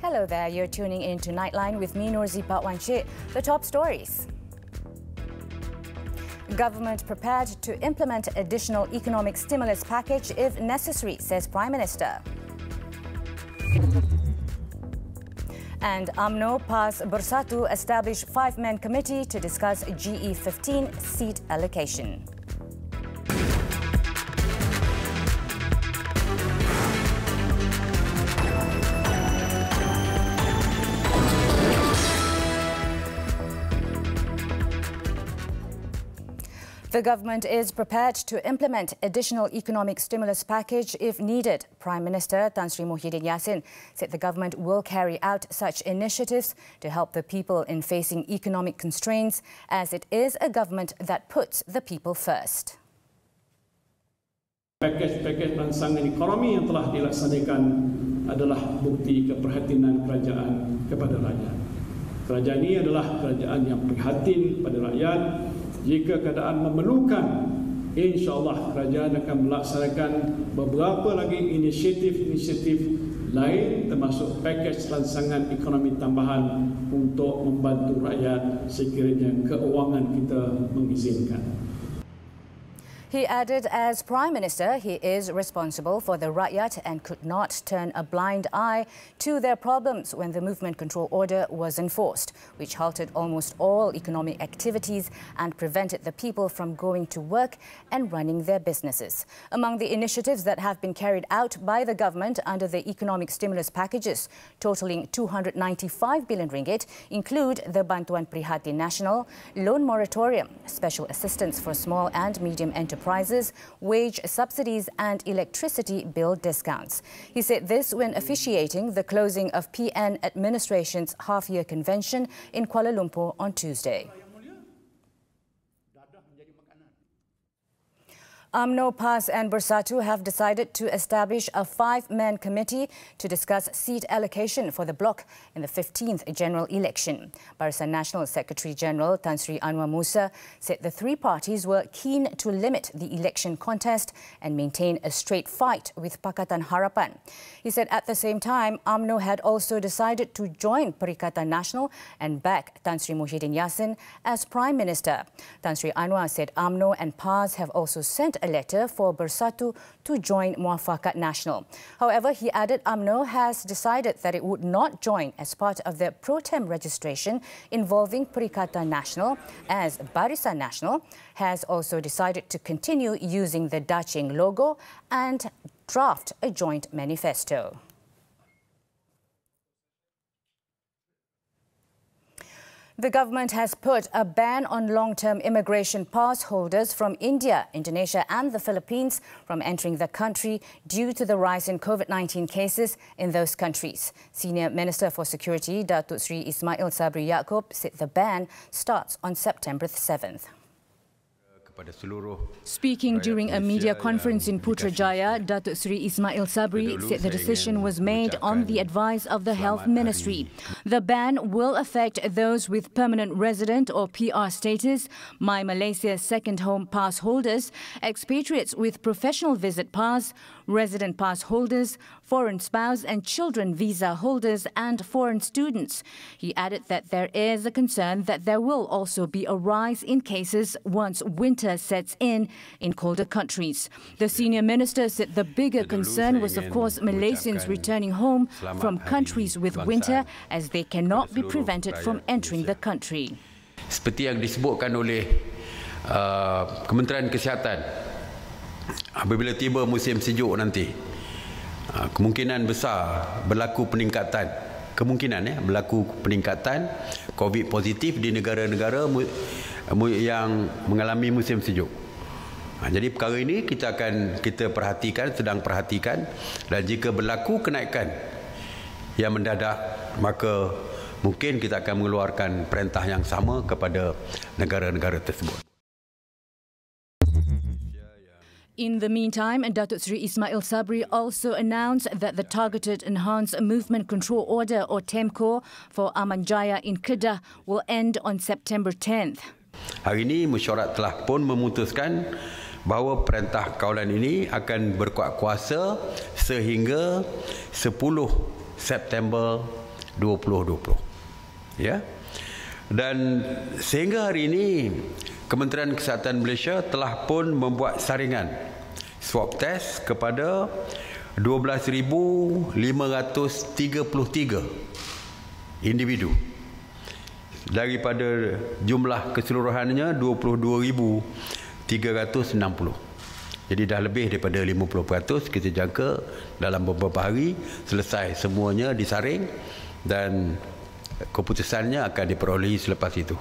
Hello there, you're tuning in to Nightline with me, Norzie. The top stories. Government prepared to implement additional economic stimulus package if necessary, says Prime Minister. And UMNO pass Bersatu establish 5-man committee to discuss GE15 seat allocation. The government is prepared to implement additional economic stimulus package if needed. Prime Minister Tan Sri Muhyiddin Yassin said the government will carry out such initiatives to help the people in facing economic constraints, as it is a government that puts the people first. Pakej rancangan ekonomi yang telah dilaksanakan adalah bukti keprihatinan kerajaan kepada rakyat. Kerajaan ini adalah kerajaan yang prihatin pada rakyat. Jika keadaan memerlukan, insya-Allah kerajaan akan melaksanakan beberapa lagi inisiatif lain termasuk pakej rancangan ekonomi tambahan untuk membantu rakyat sekiranya keuangan kita mengizinkan. He added, as Prime Minister, he is responsible for the rakyat and could not turn a blind eye to their problems when the movement control order was enforced, which halted almost all economic activities and prevented the people from going to work and running their businesses. Among the initiatives that have been carried out by the government under the economic stimulus packages, totaling 295 billion ringgit, include the Bantuan Prihatin Nasional, loan moratorium, special assistance for small and medium enterprises, wage subsidies and electricity bill discounts. He said this when officiating the closing of PN Administration's half-year convention in Kuala Lumpur on Tuesday. UMNO, PAS and Bersatu have decided to establish a 5-man committee to discuss seat allocation for the bloc in the 15th general election. Barisan Nasional Secretary-General Tan Sri Anwar Musa said the three parties were keen to limit the election contest and maintain a straight fight with Pakatan Harapan. He said at the same time, UMNO had also decided to join Perikatan Nasional and back Tan Sri Muhyiddin Yassin as Prime Minister. Tan Sri Anwar said UMNO and PAS have also sent a letter for Bersatu to join Muafakat Nasional. However, he added UMNO has decided that it would not join as part of the pro-tem registration involving Perikatan Nasional, as Barisan Nasional has also decided to continue using the Dacheng logo and draft a joint manifesto. The government has put a ban on long-term immigration pass holders from India, Indonesia and the Philippines from entering the country due to the rise in COVID-19 cases in those countries. Senior Minister for Security, Datuk Sri Ismail Sabri Yaakob, said the ban starts on September 7th. Speaking during a media conference in Putrajaya, Datuk Sri Ismail Sabri said the decision was made on the advice of the Health Ministry. The ban will affect those with permanent resident or PR status, My Malaysia second home pass holders, expatriates with professional visit pass, resident pass holders, foreign spouse and children visa holders and foreign students. He added that there is a concern that there will also be a rise in cases once winter sets in colder countries. The senior minister said the bigger concern was, of course, Malaysians returning home from countries with winter, as they cannot be prevented from entering the country. Seperti yang disebutkan oleh Kementerian Kesihatan, apabila tiba musim sejuk nanti, kemungkinan besar berlaku peningkatan COVID positif di negara-negara yang mengalami musim sejuk. Jadi perkara ini kita sedang perhatikan, dan jika berlaku kenaikan yang mendadak, maka mungkin kita akan mengeluarkan perintah yang sama kepada negara-negara tersebut. In the meantime, Datuk Sri Ismail Sabri also announced that the Targeted Enhanced Movement Control Order, or TEMCO, for Aman Jaya in Kedah will end on September 10th. Hari ini mesyuarat telah pun memutuskan bahawa perintah kawalan ini akan berkuat kuasa sehingga 10 September 2020. Ya. Dan sehingga hari ini Kementerian Kesihatan Malaysia telah pun membuat saringan swab test kepada 12,533 individu daripada jumlah keseluruhannya 22,360. Jadi dah lebih daripada 50%. Kita jangka dalam beberapa hari selesai semuanya disaring dan keputusannya akan diperolehi selepas itu.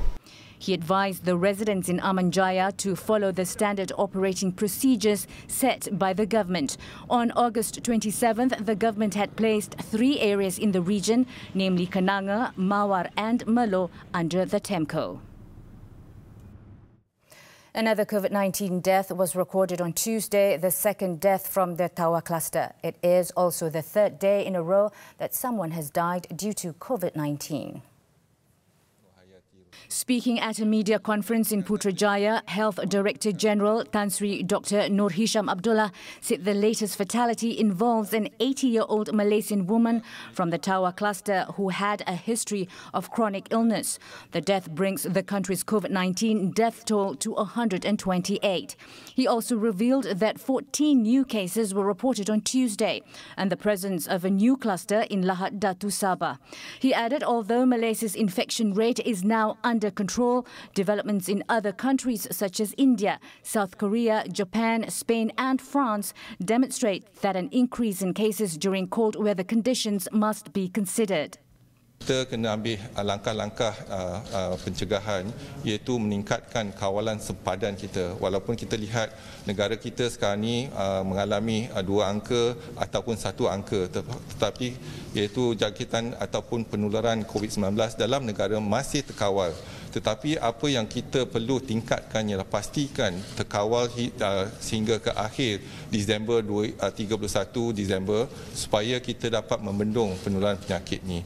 He advised the residents in Amanjaya to follow the standard operating procedures set by the government. On August 27th, the government had placed 3 areas in the region, namely Kenanga, Mawar and Melo, under the TEMCO. Another COVID-19 death was recorded on Tuesday, the second death from the Tawa cluster. It is also the third day in a row that someone has died due to COVID-19. Speaking at a media conference in Putrajaya, Health Director General Tan Sri Dr. Nur Hisham Abdullah said the latest fatality involves an 80-year-old Malaysian woman from the Tawa cluster who had a history of chronic illness. The death brings the country's COVID-19 death toll to 128. He also revealed that 14 new cases were reported on Tuesday and the presence of a new cluster in Lahad Datu Sabah. He added although Malaysia's infection rate is now under control, developments in other countries such as India, South Korea, Japan, Spain and France demonstrate that an increase in cases during cold weather conditions must be considered. Kita kena ambil langkah-langkah pencegahan iaitu meningkatkan kawalan sempadan kita. Walaupun kita lihat negara kita sekarang ini mengalami 2 angka ataupun 1 angka, tetapi iaitu jangkitan ataupun penularan COVID-19 dalam negara masih terkawal. Tetapi apa yang kita perlu tingkatkan ialah pastikan terkawal sehingga ke akhir Disember 31 Disember supaya kita dapat membendung penularan penyakit ini.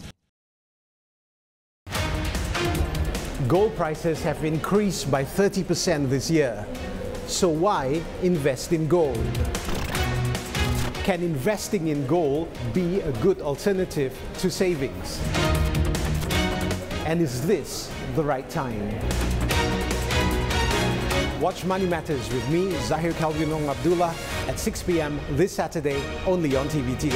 Gold prices have increased by 30% this year. So why invest in gold? Can investing in gold be a good alternative to savings? And is this the right time? Watch Money Matters with me, Zahir Kalwinong Abdullah, at 6 p.m. this Saturday, only on TV3.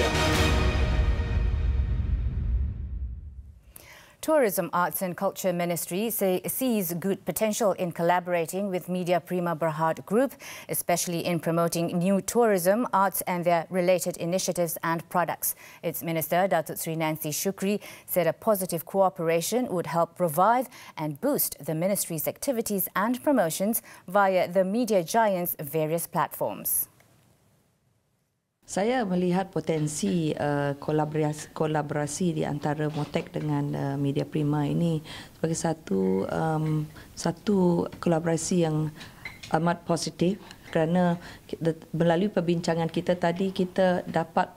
Tourism, Arts and Culture Ministry sees good potential in collaborating with Media Prima Berhad Group, especially in promoting new tourism, arts and their related initiatives and products. Its Minister, Datuk Sri Nancy Shukri, said a positive cooperation would help revive and boost the ministry's activities and promotions via the media giant's various platforms. Saya melihat potensi kolaborasi di antara Motek dengan Media Prima ini sebagai satu kolaborasi yang amat positif kerana melalui perbincangan kita tadi kita dapat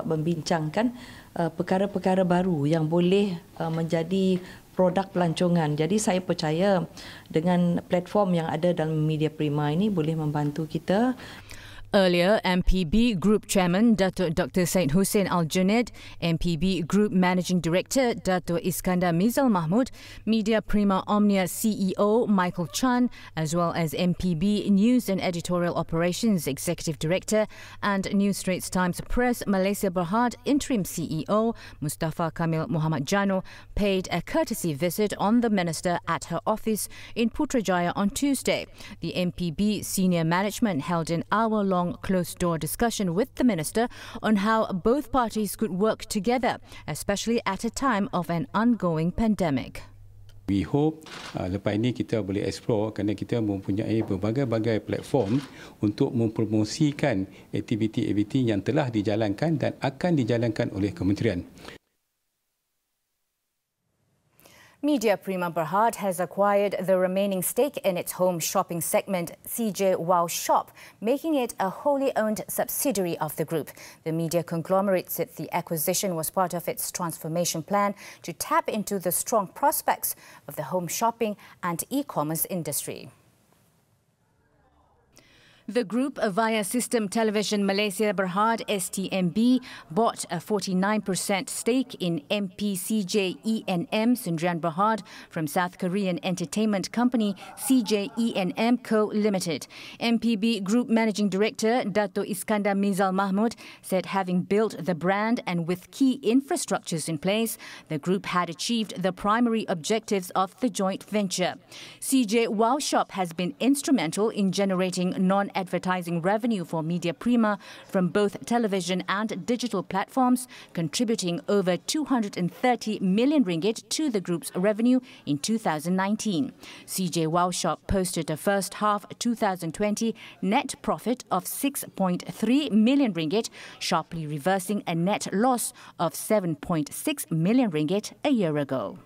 membincangkan perkara-perkara baru yang boleh menjadi produk pelancongan. Jadi saya percaya dengan platform yang ada dalam Media Prima ini boleh membantu kita. Earlier, MPB Group Chairman Datuk Dr. Syed Hussein Al-Junaid, MPB Group Managing Director Datuk Iskandar Mizal Mahmud, Media Prima Omnia CEO Michael Chan, as well as MPB News and Editorial Operations Executive Director and New Straits Times Press Malaysia Berhad Interim CEO Mustafa Kamil Muhammad Jano paid a courtesy visit on the Minister at her office in Putrajaya on Tuesday. The MPB senior management held an hour-long closed-door discussion with the Minister on how both parties could work together, especially at a time of an ongoing pandemic. We hope lepas ini kita boleh explore kerana kita mempunyai berbagai-bagai platform untuk mempromosikan aktiviti-aktiviti yang telah dijalankan dan akan dijalankan oleh kementerian. Media Prima Berhad has acquired the remaining stake in its home shopping segment, CJ Wow Shop, making it a wholly owned subsidiary of the group. The media conglomerate said the acquisition was part of its transformation plan to tap into the strong prospects of the home shopping and e-commerce industry. The group, via System Television Malaysia Berhad STMB, bought a 49% stake in MPCJ-ENM Sdn Berhad from South Korean entertainment company CJ-ENM Co. Limited. MPB Group Managing Director Dato' Iskandar Mizal Mahmud said having built the brand and with key infrastructures in place, the group had achieved the primary objectives of the joint venture. CJ Wow Shop has been instrumental in generating non-advertising revenue for Media Prima from both television and digital platforms, contributing over 230 million ringgit to the group's revenue in 2019. CJ Wow Shop posted a first half 2020 net profit of 6.3 million ringgit, sharply reversing a net loss of 7.6 million ringgit a year ago.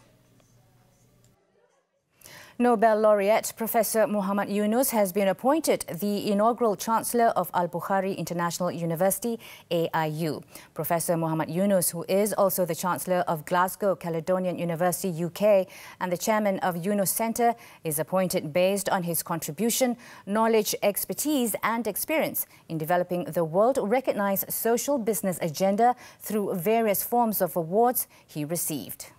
Nobel laureate Professor Muhammad Yunus has been appointed the inaugural Chancellor of Al-Bukhari International University, AIU. Professor Muhammad Yunus, who is also the Chancellor of Glasgow Caledonian University, UK, and the Chairman of Yunus Centre, is appointed based on his contribution, knowledge, expertise and experience in developing the world-recognised social business agenda through various forms of awards he received.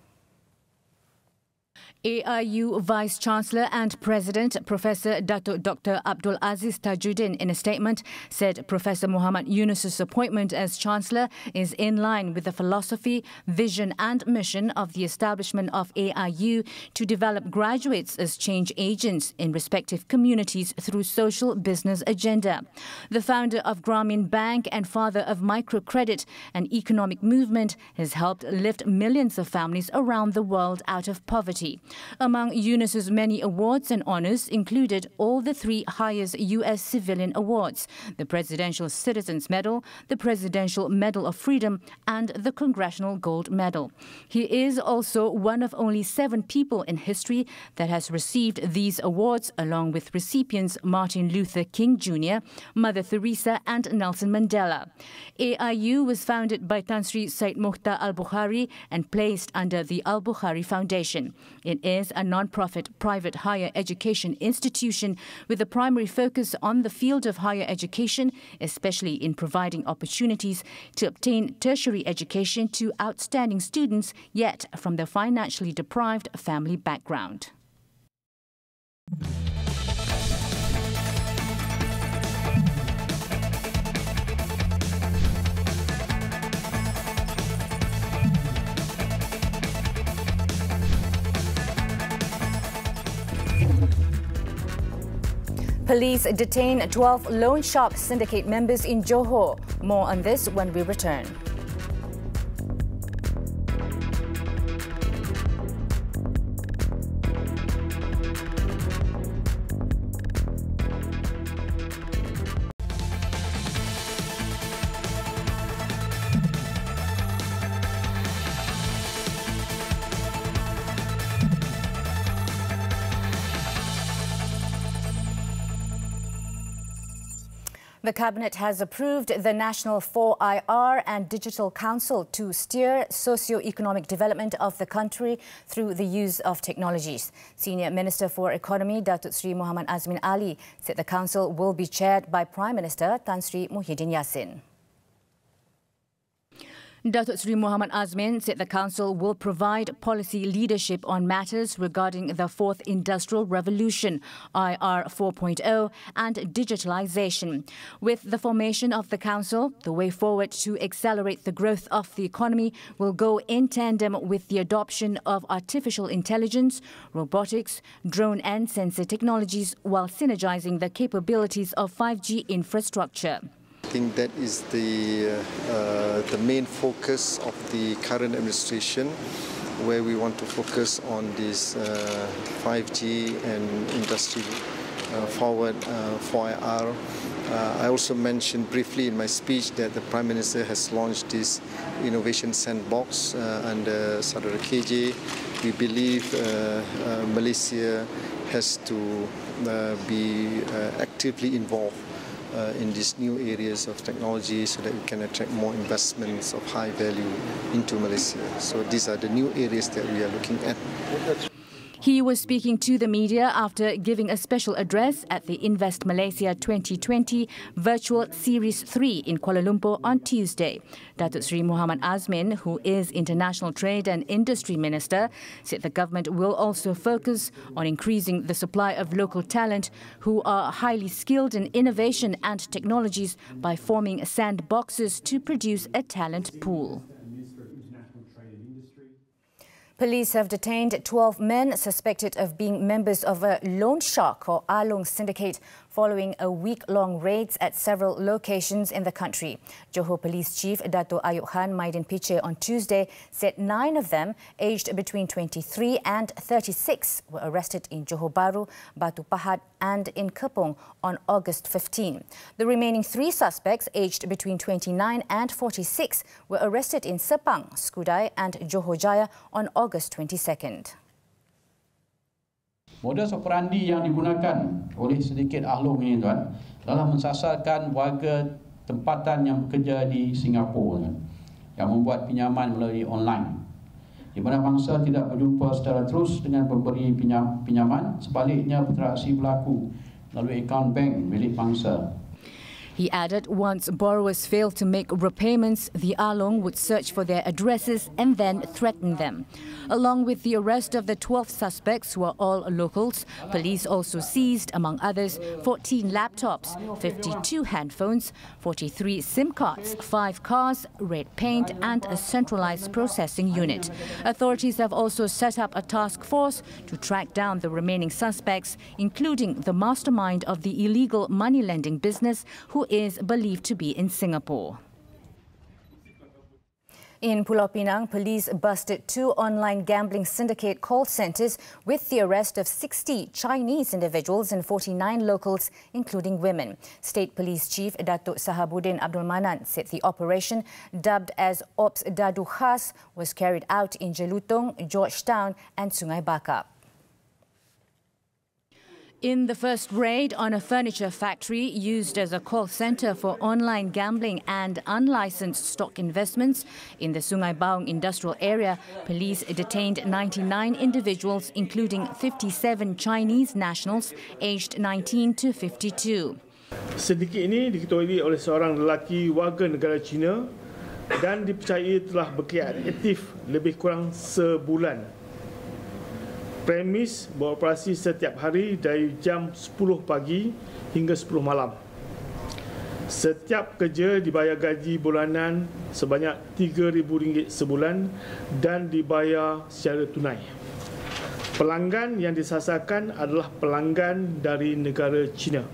AIU Vice-Chancellor and President Professor Dr. Abdul Aziz Tajuddin, in a statement, said Professor Muhammad Yunus's appointment as Chancellor is in line with the philosophy, vision and mission of the establishment of AIU to develop graduates as change agents in respective communities through social business agenda. The founder of Grameen Bank and father of microcredit, an economic movement, has helped lift millions of families around the world out of poverty. Among Yunus's many awards and honours included all the three highest U.S. civilian awards, the Presidential Citizens Medal, the Presidential Medal of Freedom and the Congressional Gold Medal. He is also one of only 7 people in history that has received these awards, along with recipients Martin Luther King Jr., Mother Teresa and Nelson Mandela. AIU was founded by Tan Sri Said Mukhtar Al-Bukhari and placed under the Al-Bukhari Foundation. It is a non-profit private higher education institution with a primary focus on the field of higher education, especially in providing opportunities to obtain tertiary education to outstanding students, yet from the financially deprived family background. Police detain 12 loan shark syndicate members in Johor. More on this when we return. The Cabinet has approved the National 4IR and Digital Council to steer socio-economic development of the country through the use of technologies. Senior Minister for Economy Datuk Sri Muhammad Azmin Ali said the council will be chaired by Prime Minister Tan Sri Muhyiddin Yassin. Datuk Sri Muhammad Azmin said the Council will provide policy leadership on matters regarding the Fourth Industrial Revolution, IR 4.0, and digitalisation. With the formation of the Council, the way forward to accelerate the growth of the economy will go in tandem with the adoption of artificial intelligence, robotics, drone and sensor technologies, while synergising the capabilities of 5G infrastructure. I think that is the main focus of the current administration, where we want to focus on this 5G and industry forward 4IR. I also mentioned briefly in my speech that the Prime Minister has launched this innovation sandbox under Saudara KJ. We believe Malaysia has to be actively involved in these new areas of technology so that we can attract more investments of high value into Malaysia. So these are the new areas that we are looking at. He was speaking to the media after giving a special address at the Invest Malaysia 2020 Virtual Series 3 in Kuala Lumpur on Tuesday. Datuk Seri Muhammad Azmin, who is International Trade and Industry Minister, said the government will also focus on increasing the supply of local talent who are highly skilled in innovation and technologies by forming sandboxes to produce a talent pool. Police have detained 12 men suspected of being members of a loan shark or Along Syndicate following a week-long raids at several locations in the country. Johor Police Chief Dato' Ayub Khan Maidin Piche on Tuesday said 9 of them, aged between 23 and 36, were arrested in Johor Bahru, Batu Pahat and in Kepong on August 15. The remaining 3 suspects, aged between 29 and 46, were arrested in Sepang, Skudai and Johor Jaya on August 22nd. Modus operandi yang digunakan oleh sedikit Ahlong ini tuan adalah mensasarkan warga tempatan yang bekerja di Singapura tuan, yang membuat pinjaman melalui online. Di mana bangsa tidak berjumpa secara terus dengan pemberi pinjaman, sebaliknya interaksi berlaku melalui akaun bank milik bangsa. He added once borrowers failed to make repayments, the Along would search for their addresses and then threaten them. Along with the arrest of the 12 suspects, who are all locals, police also seized, among others, 14 laptops, 52 handphones, 43 SIM cards, 5 cars, red paint and a centralized processing unit. Authorities have also set up a task force to track down the remaining suspects, including the mastermind of the illegal money lending business, who is believed to be in Singapore. In Pulau Pinang, police busted 2 online gambling syndicate call centres with the arrest of 60 Chinese individuals and 49 locals, including women. State Police Chief Datuk Sahabuddin Abdul Manan said the operation, dubbed as Ops Dadu Khas, was carried out in Jelutong, Georgetown and Sungai Bakap. In the first raid on a furniture factory used as a call centre for online gambling and unlicensed stock investments in the Sungai Baung industrial area, police detained 99 individuals, including 57 Chinese nationals aged 19 to 52. Syndicate ini diketuai oleh seorang lelaki warga negara China dan dipercayai telah beraktif lebih kurang sebulan. Premis beroperasi setiap hari dari jam 10 pagi hingga 10 malam. Setiap kerja dibayar gaji bulanan sebanyak RM3,000 sebulan dan dibayar secara tunai. Pelanggan yang disasarkan adalah pelanggan dari negara China.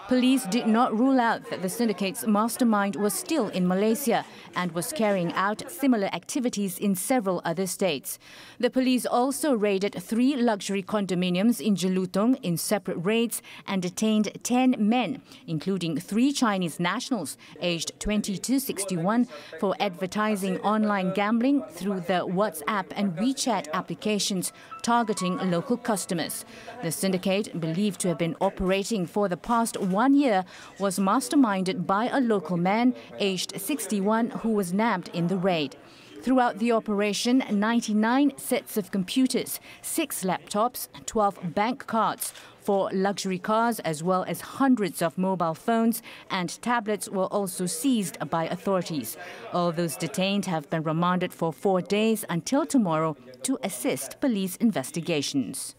Police did not rule out that the syndicate's mastermind was still in Malaysia and was carrying out similar activities in several other states. The police also raided 3 luxury condominiums in Jelutong in separate raids and detained 10 men, including 3 Chinese nationals aged 20 to 61, for advertising online gambling through the WhatsApp and WeChat applications targeting local customers. The syndicate, believed to have been operating for the past 1 year, was masterminded by a local man aged 61 who was nabbed in the raid. Throughout the operation, 99 sets of computers, 6 laptops, 12 bank cards, 4 luxury cars, as well as hundreds of mobile phones and tablets were also seized by authorities. All those detained have been remanded for 4 days until tomorrow to assist police investigations.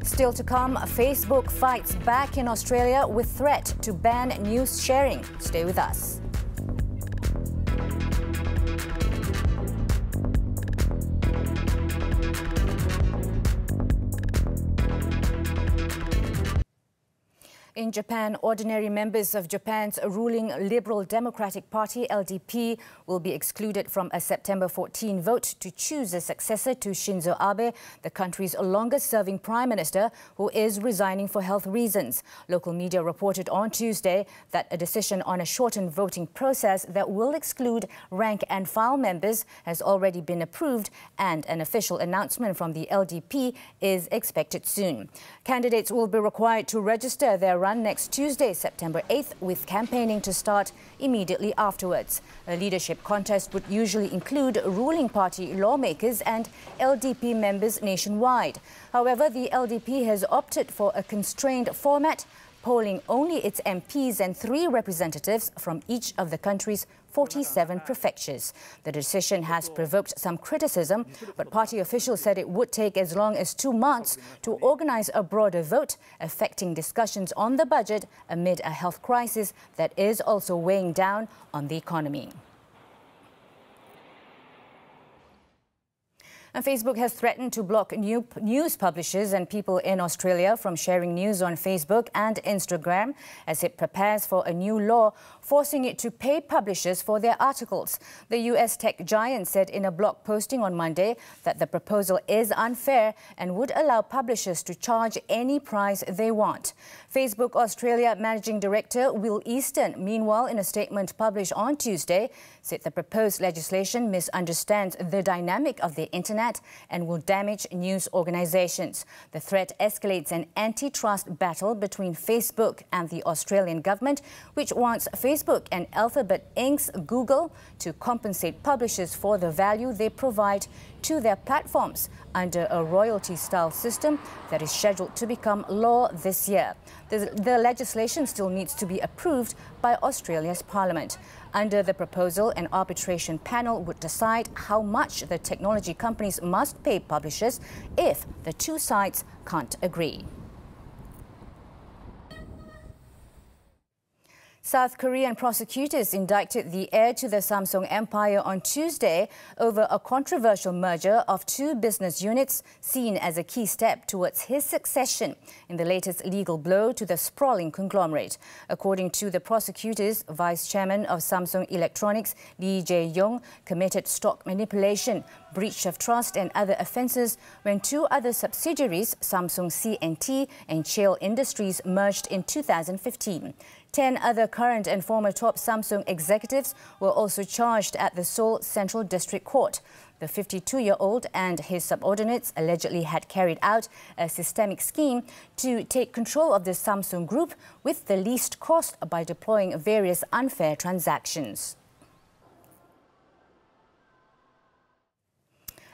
Still to come, Facebook fights back in Australia with threat to ban news sharing. Stay with us. In Japan, ordinary members of Japan's ruling Liberal Democratic Party, LDP, will be excluded from a September 14 vote to choose a successor to Shinzo Abe, the country's longest-serving prime minister, who is resigning for health reasons. Local media reported on Tuesday that a decision on a shortened voting process that will exclude rank-and-file members has already been approved, and an official announcement from the LDP is expected soon. Candidates will be required to register their run on next Tuesday, September 8th, with campaigning to start immediately afterwards. A leadership contest would usually include ruling party lawmakers and LDP members nationwide. However, the LDP has opted for a constrained format, polling only its MPs and 3 representatives from each of the country's 47 prefectures. The decision has provoked some criticism, but party officials said it would take as long as 2 months to organize a broader vote, affecting discussions on the budget amid a health crisis that is also weighing down on the economy. And Facebook has threatened to block news publishers and people in Australia from sharing news on Facebook and Instagram as it prepares for a new law forcing it to pay publishers for their articles. The US tech giant said in a blog posting on Monday that the proposal is unfair and would allow publishers to charge any price they want. Facebook Australia Managing Director Will Easton, meanwhile, in a statement published on Tuesday, said the proposed legislation misunderstands the dynamic of the internet and will damage news organizations. The threat escalates an antitrust battle between Facebook and the Australian government, which wants Facebook and Alphabet Inc.'s Google to compensate publishers for the value they provide to their platforms under a royalty-style system that is scheduled to become law this year. The legislation still needs to be approved by Australia's Parliament. Under the proposal, an arbitration panel would decide how much the technology companies must pay publishers if the two sides can't agree. South Korean prosecutors indicted the heir to the Samsung empire on Tuesday over a controversial merger of 2 business units seen as a key step towards his succession in the latest legal blow to the sprawling conglomerate. According to the prosecutors, Vice Chairman of Samsung Electronics, Lee Jae-yong, committed stock manipulation, breach of trust and other offences when 2 other subsidiaries, Samsung C&T and Cheil Industries, merged in 2015. 10 other current and former top Samsung executives were also charged at the Seoul Central District Court. The 52-year-old and his subordinates allegedly had carried out a systemic scheme to take control of the Samsung Group with the least cost by deploying various unfair transactions.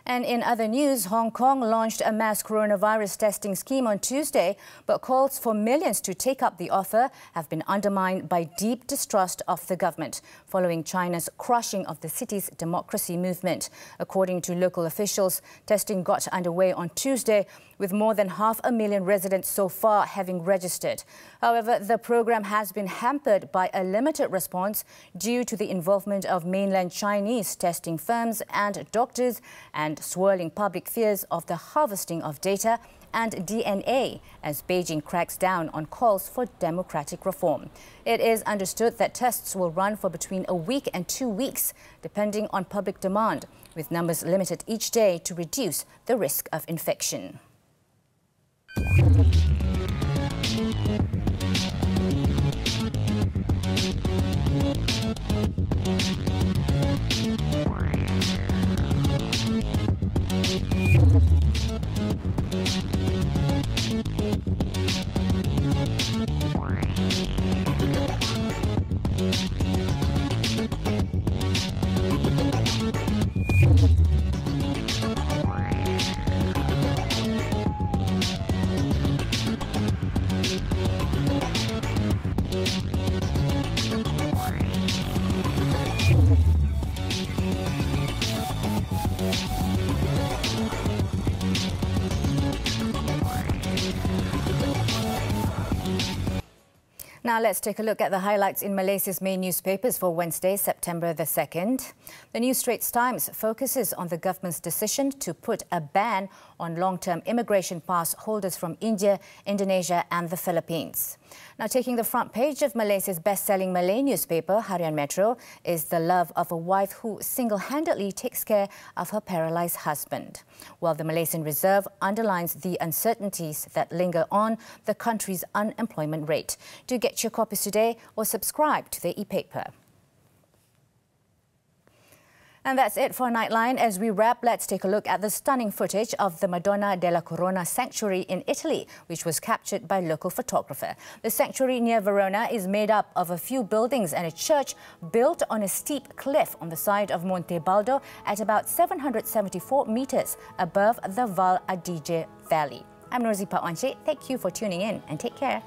And in other news, Hong Kong launched a mass coronavirus testing scheme on Tuesday, but calls for millions to take up the offer have been undermined by deep distrust of the government, following China's crushing of the city's democracy movement. According to local officials, testing got underway on Tuesday, with more than 500,000 residents so far having registered. However, the program has been hampered by a limited response due to the involvement of mainland Chinese testing firms and doctors and swirling public fears of the harvesting of data and DNA as Beijing cracks down on calls for democratic reform. It is understood that tests will run for between a week and 2 weeks, depending on public demand, with numbers limited each day to reduce the risk of infection. Now let's take a look at the highlights in Malaysia's main newspapers for Wednesday, September the 2nd. The New Straits Times focuses on the government's decision to put a ban on long-term immigration pass holders from India, Indonesia and the Philippines. Now, taking the front page of Malaysia's best-selling Malay newspaper, Harian Metro, is the love of a wife who single-handedly takes care of her paralysed husband, while the Malaysian Reserve underlines the uncertainties that linger on the country's unemployment rate. Do get your copies today or subscribe to the e-paper. And that's it for Nightline. As we wrap, let's take a look at the stunning footage of the Madonna della Corona sanctuary in Italy, which was captured by local photographer. The sanctuary near Verona is made up of a few buildings and a church built on a steep cliff on the side of Monte Baldo at about 774 meters above the Val Adige Valley. I'm Norzie. Thank you for tuning in and take care.